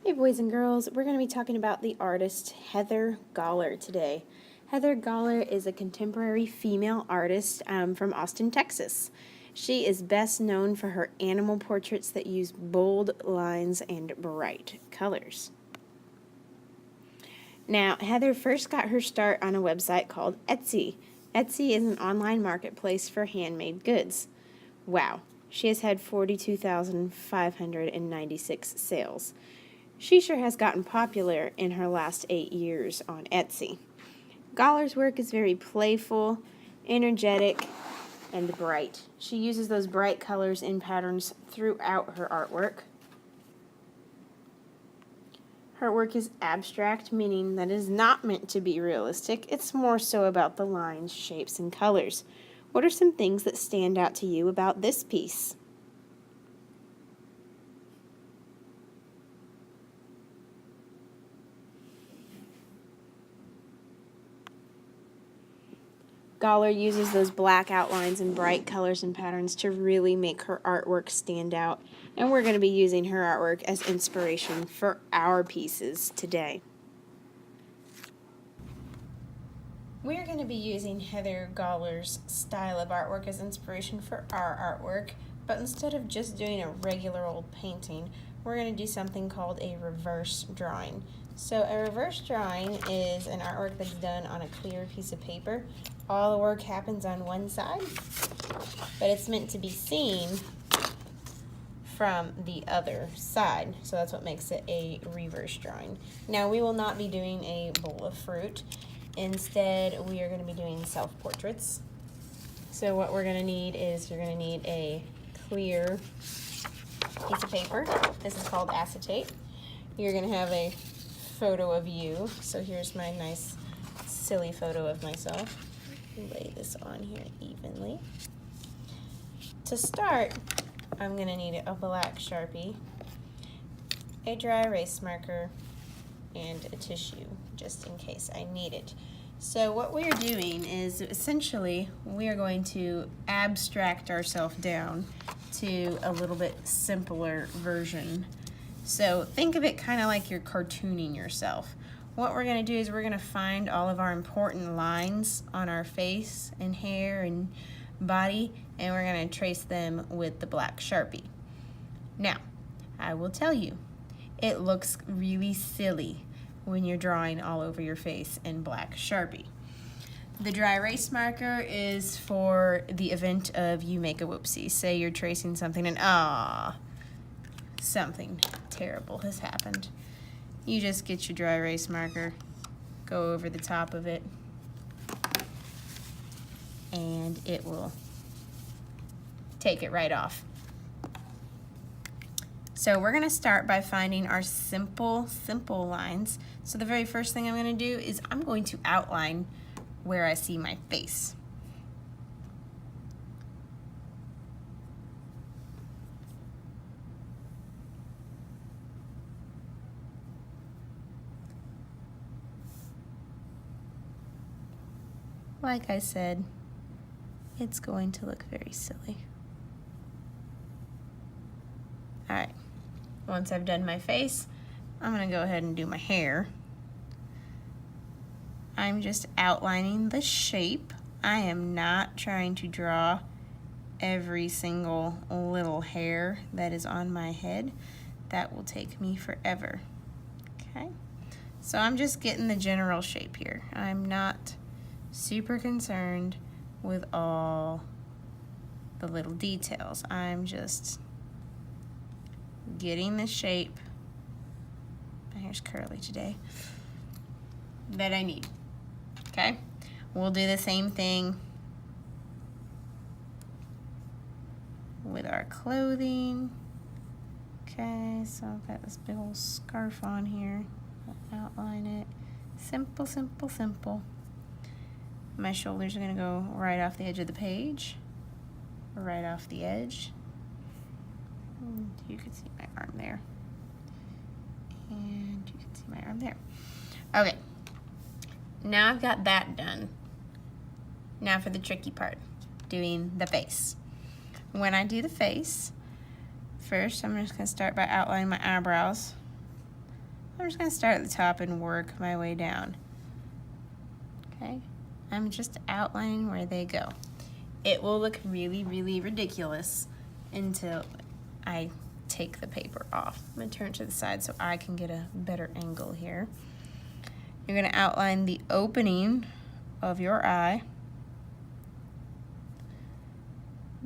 Hey boys and girls, we're going to be talking about the artist Heather Gawler today. Heather Gawler is a contemporary female artist from Austin, Texas. She is best known for her animal portraits that use bold lines and bright colors. Now, Heather first got her start on a website called Etsy. Etsy is an online marketplace for handmade goods. Wow, she has had 42,596 sales. She sure has gotten popular in her last 8 years on Etsy. Gawler's work is very playful, energetic, and bright. She uses those bright colors and patterns throughout her artwork. Her work is abstract, meaning that it is not meant to be realistic. It's more so about the lines, shapes, and colors. What are some things that stand out to you about this piece? Gawler uses those black outlines and bright colors and patterns to really make her artwork stand out, and we're going to be using her artwork as inspiration for our pieces today. We're going to be using Heather Gawler's style of artwork as inspiration for our artwork, but instead of just doing a regular old painting, we're going to do something called a reverse drawing. So a reverse drawing is an artwork that's done on a clear piece of paper. All the work happens on one side, but it's meant to be seen from the other side. So that's what makes it a reverse drawing. Now we will not be doing a bowl of fruit. Instead, we are going to be doing self-portraits. So what we're going to need is you're going to need a clear piece of paper. This is called acetate. You're going to have a photo of you. So here's my nice silly photo of myself. Lay this on here evenly. To start, I'm going to need a black Sharpie, a dry erase marker, and a tissue, just in case I need it. So what we are doing is essentially we are going to abstract ourselves down to a little bit simpler version. So think of it kind of like you're cartooning yourself. What we're going to do is we're going to find all of our important lines on our face and hair and body, and we're going to trace them with the black Sharpie. Now, I will tell you, it looks really silly when you're drawing all over your face in black Sharpie. The dry erase marker is for the event of you make a whoopsie. Say you're tracing something and something terrible has happened. You just get your dry erase marker, go over the top of it, and it will take it right off. So we're going to start by finding our simple lines. So the very first thing I'm going to do is I'm going to outline where I see my face. Like I said, it's going to look very silly. All right, once I've done my face, I'm gonna go ahead and do my hair. I'm just outlining the shape. I am not trying to draw every single little hair that is on my head. That will take me forever, okay? So I'm just getting the general shape here. I'm not super concerned with all the little details. I'm just getting the shape, my hair's curly today, that I need, okay? We'll do the same thing with our clothing. Okay, so I've got this big old scarf on here. I'll outline it. Simple, simple, simple. My shoulders are going to go right off the edge of the page, right off the edge. And you can see my arm there. And you can see my arm there. Okay, now I've got that done. Now for the tricky part, doing the face. When I do the face, first I'm just going to start by outlining my eyebrows. I'm just going to start at the top and work my way down. Okay, I'm just outlining where they go. It will look really, really ridiculous until I take the paper off. I'm going to turn it to the side so I can get a better angle here. You're going to outline the opening of your eye,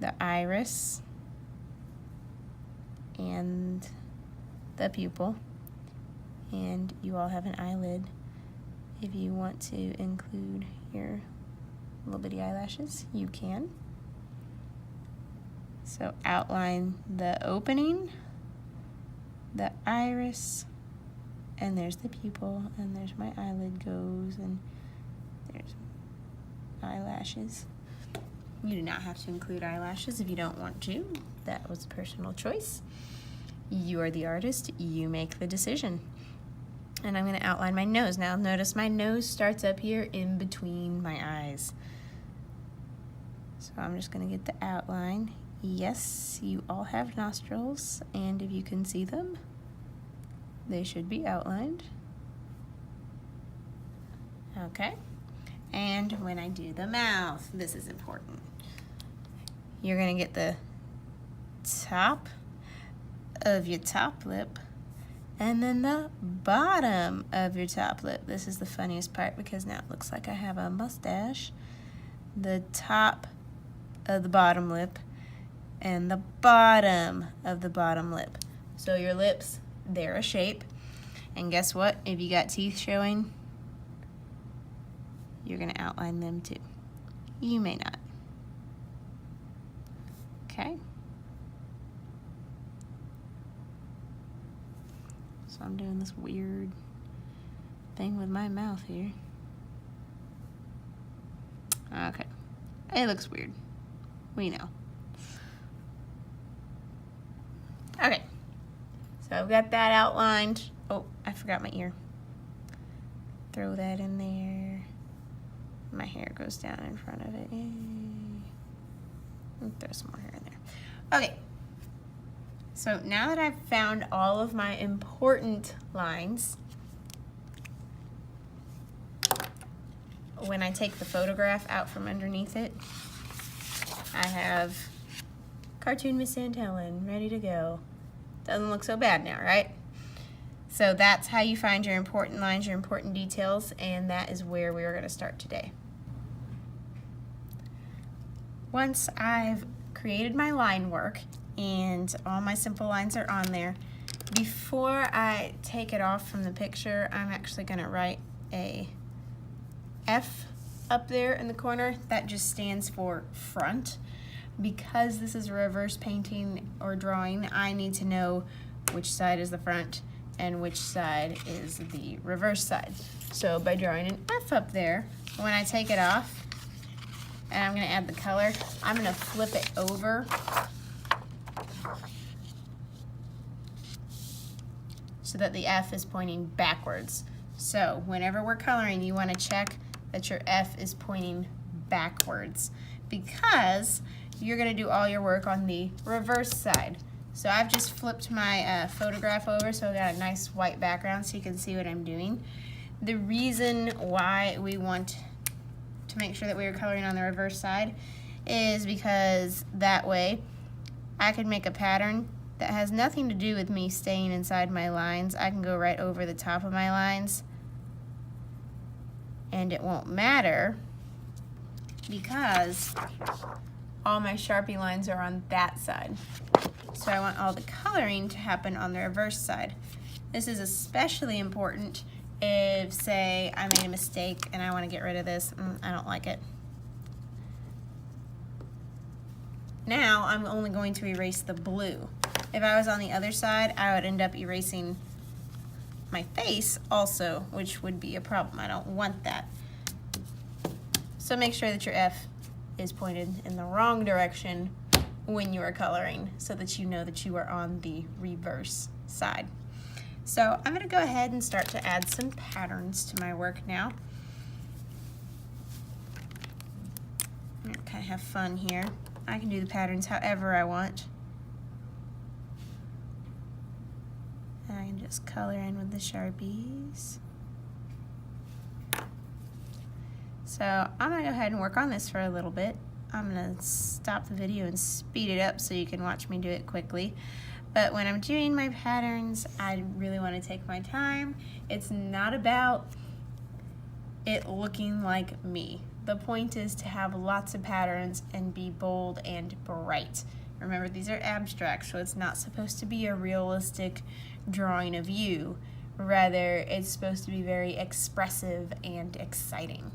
the iris, and the pupil, and you all have an eyelid. If you want to include your little bitty eyelashes, you can. So outline the opening, the iris, and there's the pupil, and there's my eyelid goes, and there's eyelashes. You do not have to include eyelashes if you don't want to. That was a personal choice. You are the artist, you make the decision. And I'm going to outline my nose. Now notice my nose starts up here in between my eyes. So I'm just going to get the outline. Yes, you all have nostrils, and if you can see them, they should be outlined. Okay, and when I do the mouth, this is important. You're going to get the top of your top lip and then the bottom of your top lip. This is the funniest part because now it looks like I have a mustache. The top of the bottom lip and the bottom of the bottom lip. So your lips, they're a shape. And guess what? If you got teeth showing, you're going to outline them too. You may not. Okay. So I'm doing this weird thing with my mouth here. Okay. It looks weird. We know. Okay. So I've got that outlined. Oh, I forgot my ear. Throw that in there. My hair goes down in front of it. And throw some more hair in there. Okay. So now that I've found all of my important lines, when I take the photograph out from underneath it, I have Cartoon Miss Aunt Helen ready to go. Doesn't look so bad now, right? So that's how you find your important lines, your important details, and that is where we are going to start today. Once I've created my line work and all my simple lines are on there, before I take it off from the picture, I'm actually going to write a F up there in the corner. That just stands for front. Because this is a reverse painting or drawing, I need to know which side is the front and which side is the reverse side. So by drawing an F up there, when I take it off, and I'm going to add the color, I'm going to flip it over so that the F is pointing backwards. So whenever we're coloring, you want to check that your F is pointing backwards because you're going to do all your work on the reverse side. So I've just flipped my photograph over so I've got a nice white background so you can see what I'm doing. The reason why we want to make sure that we are coloring on the reverse side is because that way I can make a pattern that has nothing to do with me staying inside my lines. I can go right over the top of my lines and it won't matter because all my Sharpie lines are on that side. So I want all the coloring to happen on the reverse side. This is especially important if, say, I made a mistake and I want to get rid of this. I don't like it. Now I'm only going to erase the blue. If I was on the other side, I would end up erasing my face also, which would be a problem. I don't want that. So make sure that your F is pointed in the wrong direction when you are coloring so that you know that you are on the reverse side. So I'm going to go ahead and start to add some patterns to my work now. I'm going to kind of have fun here. I can do the patterns however I want. And I and just color in with the Sharpies. So I'm going to go ahead and work on this for a little bit. I'm going to stop the video and speed it up so you can watch me do it quickly. But when I'm doing my patterns, I really want to take my time. It's not about it looking like me. The point is to have lots of patterns and be bold and bright. Remember, these are abstract, so it's not supposed to be a realistic drawing of you. Rather, it's supposed to be very expressive and exciting.